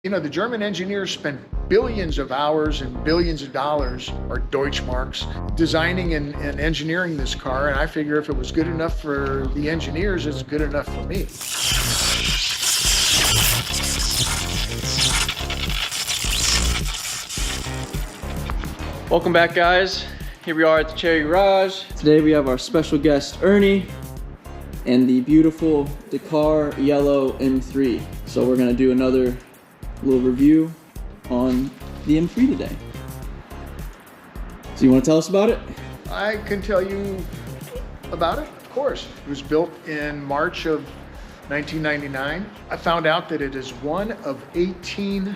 You know, the German engineers spent billions of hours and billions of dollars, or Deutschmarks, designing and engineering this car, and I figure if it was good enough for the engineers, it's good enough for me. Welcome back, guys. Here we are at the Cherry Garage. Today we have our special guest, Ernie, and the beautiful Dakar yellow M3. So we're gonna do another little review on the M3 today. So you want to tell us about it? I can tell you about it, of course. It was built in March of 1999. I found out that it is one of 18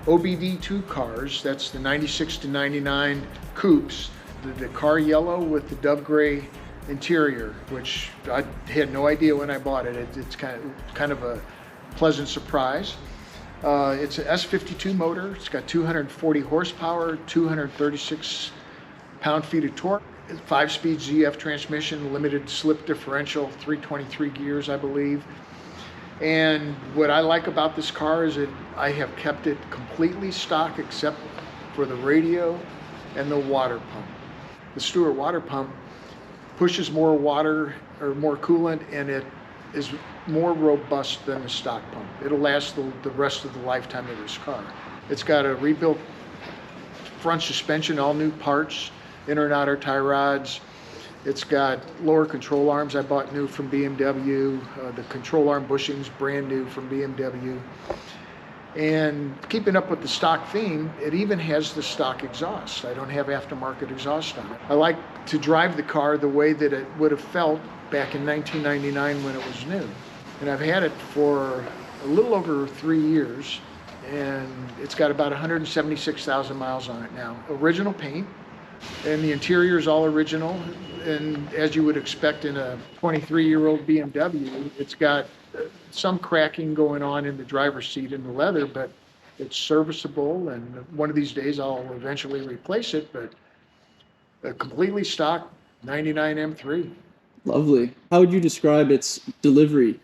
OBD2 cars. That's the 96 to 99 coupes, the Dakar yellow with the dove gray interior, which I had no idea when I bought it. It's kind of a pleasant surprise. It's an S52 motor. It's got 240 horsepower, 236 pound-feet of torque, 5-speed ZF transmission, limited slip differential, 323 gears, I believe. And what I like about this car is that I have kept it completely stock except for the radio and the water pump. The Stewart water pump pushes more water or more coolant, and it is more robust than the stock pump. It'll last the rest of the lifetime of this car. It's got a rebuilt front suspension, all new parts, inner and outer tie rods. It's got lower control arms I bought new from BMW. The control arm bushings brand new from BMW. And keeping up with the stock theme, it even has the stock exhaust. I don't have aftermarket exhaust on it. I like to drive the car the way that it would have felt back in 1999 when it was new. And I've had it for a little over 3 years, and it's got about 176,000 miles on it now. Original paint, and the interior is all original. And as you would expect in a 23-year-old BMW, it's got some cracking going on in the driver's seat and the leather, but it's serviceable, and one of these days I'll eventually replace it, but a completely stock 99 M3. Lovely. How would you describe its delivery?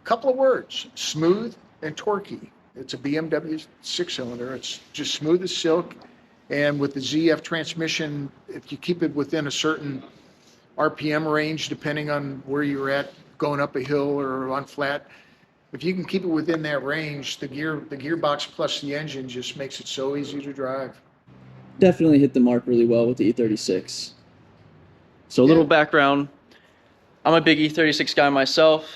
Couple of words: smooth and torquey. It's a BMW 6-cylinder. It's just smooth as silk, and with the ZF transmission, if you keep it within a certain RPM range, depending on where you're at, going up a hill or on flat, if you can keep it within that range, the gearbox plus the engine just makes it so easy to drive. Definitely hit the mark really well with the E36. So a little background. I'm a big E36 guy myself.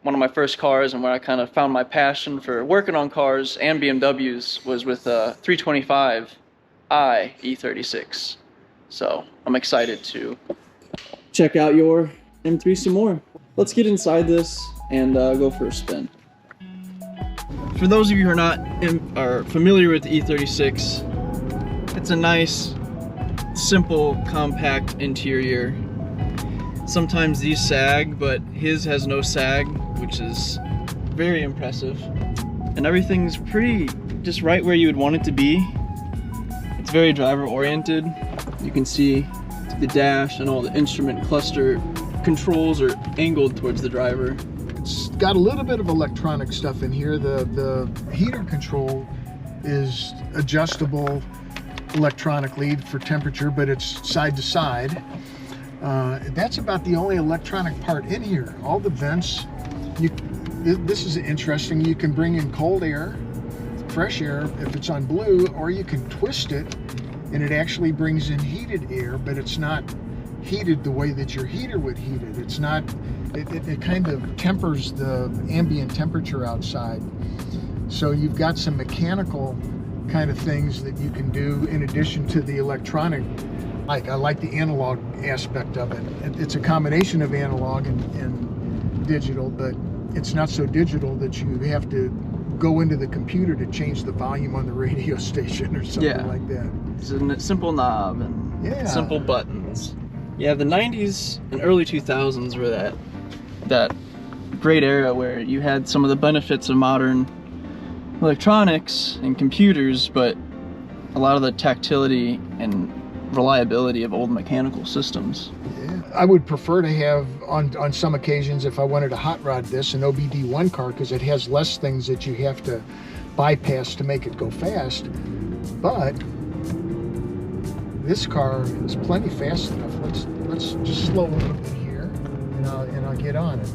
One of my first cars and where I kind of found my passion for working on cars and BMWs was with a 325i E36. So I'm excited to check out your M3 some more. Let's get inside this and go for a spin. For those of you who are familiar with the E36, it's a nice, simple, compact interior. Sometimes these sag, but his has no sag, which is very impressive. And everything's pretty just right where you would want it to be. It's very driver oriented. You can see the dash and all the instrument cluster controls are angled towards the driver. It's got a little bit of electronic stuff in here. The heater control is adjustable electronically for temperature, but it's side to side. That's about the only electronic part in here. All the vents, this is interesting. You can bring in cold air, fresh air if it's on blue, or you can twist it and it actually brings in heated air, but it's not heated the way that your heater would heat it. It's not, it kind of tempers the ambient temperature outside. So you've got some mechanical kind of things that you can do in addition to the electronic. I like the analog aspect of it. It's a combination of analog and digital, but it's not so digital that you have to go into the computer to change the volume on the radio station or something like that. It's a simple knob and simple buttons. Yeah, the 90s and early 2000s were that great era where you had some of the benefits of modern electronics and computers, but a lot of the tactility and reliability of old mechanical systems. Yeah. I would prefer to have, on some occasions, if I wanted to hot rod this, an OBD1 car, because it has less things that you have to bypass to make it go fast, but this car is plenty fast enough. Let's just slow a little bit here, and I'll get on it.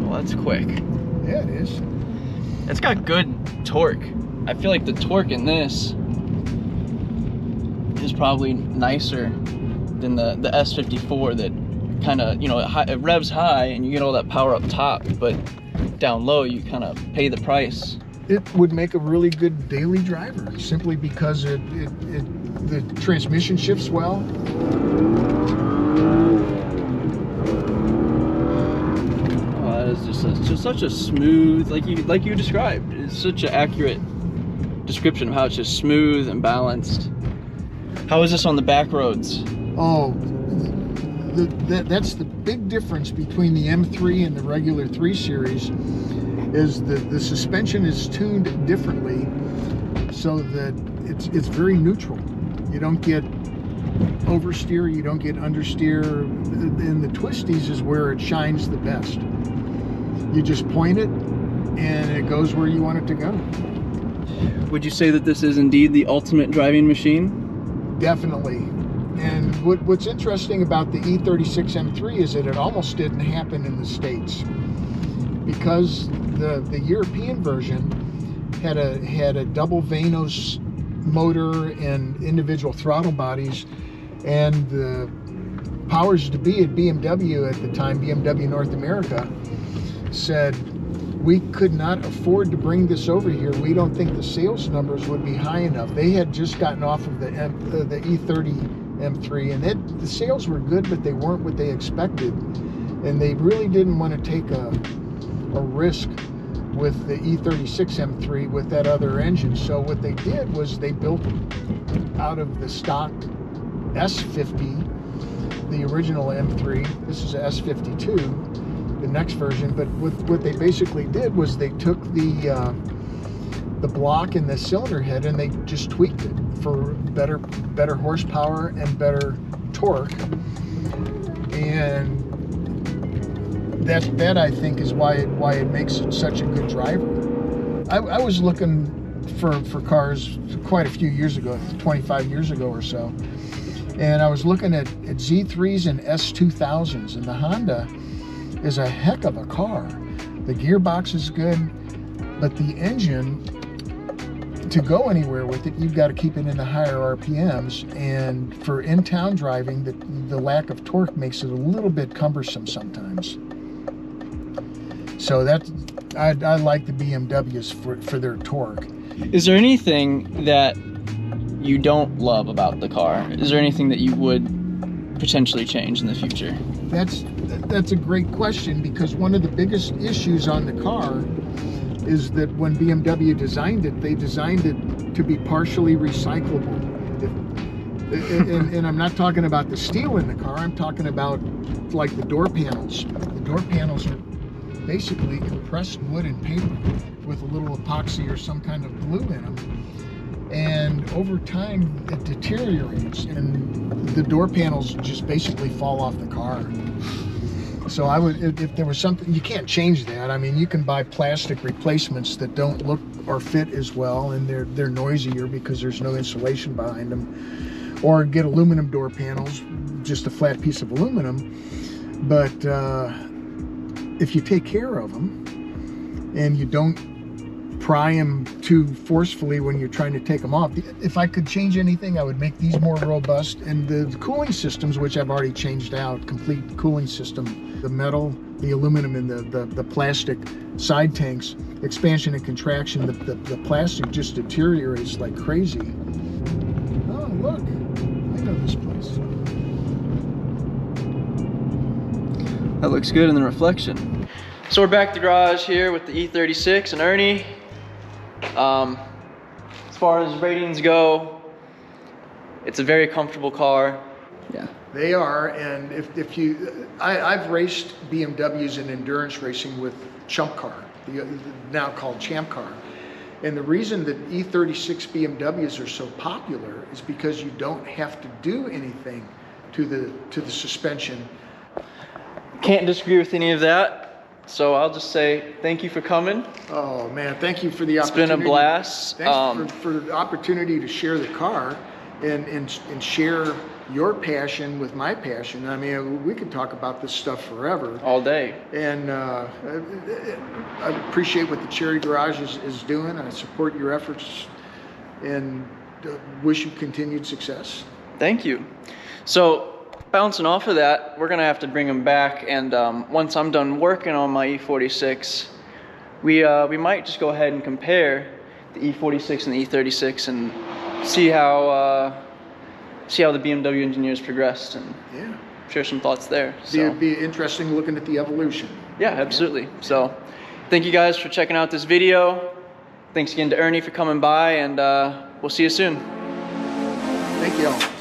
Well, that's quick. Yeah, it is. It's got good torque. I feel like the torque in this is probably nicer than the S54 that kind of, you know, it revs high and you get all that power up top, but down low you kind of pay the price. It would make a really good daily driver simply because the transmission shifts well. It's just such a smooth, like you described. It's such an accurate description of how it's just smooth and balanced. How is this on the back roads? Oh, that's the big difference between the M3 and the regular 3 Series, is the suspension is tuned differently so that it's very neutral. You don't get oversteer, you don't get understeer. In the twisties is where it shines the best. You just point it and it goes where you want it to go. Would you say that this is indeed the ultimate driving machine? Definitely. And what's interesting about the E36 M3 is that it almost didn't happen in the States, because the European version had a double Vanos motor and individual throttle bodies, and the powers to be at BMW at the time, BMW North America, said, we could not afford to bring this over here. We don't think the sales numbers would be high enough. They had just gotten off of the E30 M3, and the sales were good, but they weren't what they expected. And they really didn't want to take a risk with the E36 M3 with that other engine. So what they did was they built out of the stock S50, the original M3. This is a S52. The next version, but what they basically did was they took the block and the cylinder head and they just tweaked it for better horsepower and better torque, and that I think is why it makes it such a good driver. I was looking for cars quite a few years ago, 25 years ago or so, and I was looking at Z3s and S2000s, and the Honda is a heck of a car. The gearbox is good, but the engine, to go anywhere with it, you've got to keep it in the higher RPMs, and for in-town driving, the lack of torque makes it a little bit cumbersome sometimes. So I like the BMWs for their torque. Is there anything that you don't love about the car? Is there anything that you would potentially change in the future? That's a great question, because one of the biggest issues on the car is that when BMW designed it, they designed it to be partially recyclable. And I'm not talking about the steel in the car, I'm talking about like the door panels. The door panels are basically compressed wood and paper with a little epoxy or some kind of glue in them. And over time it deteriorates and the door panels just basically fall off the car. So I would, if there was something, you can't change that. I mean, you can buy plastic replacements that don't look or fit as well, and they're noisier because there's no insulation behind them. Or get aluminum door panels, just a flat piece of aluminum. But if you take care of them and you don't pry them too forcefully when you're trying to take them off. If I could change anything, I would make these more robust, and the cooling systems, which I've already changed out, complete cooling system, the metal, the aluminum, and the plastic side tanks, expansion and contraction, the plastic just deteriorates like crazy. Oh, look, I know this place. That looks good in the reflection. So we're back at the garage here with the E36 and Ernie. As far as ratings go, it's a very comfortable car. Yeah, they are. And if you, I've raced BMWs in endurance racing with Chump Car, now called Champ Car. And the reason that E36 BMWs are so popular is because you don't have to do anything to the suspension. Can't disagree with any of that. So I'll just say thank you for coming. Oh man, thank you for the opportunity. It's been a blast. Thanks for the opportunity to share the car and share your passion with my passion. I mean, we could talk about this stuff forever. All day. And I appreciate what the Cherry Garage is doing. I support your efforts and wish you continued success. Thank you. So bouncing off of that, we're gonna have to bring him back, and once I'm done working on my E46, we might just go ahead and compare the E46 and the E36 and see how the BMW engineers progressed and share some thoughts there. So It'd be interesting looking at the evolution. Yeah, absolutely. Yeah. So thank you guys for checking out this video. Thanks again to Ernie for coming by, and we'll see you soon. Thank you all.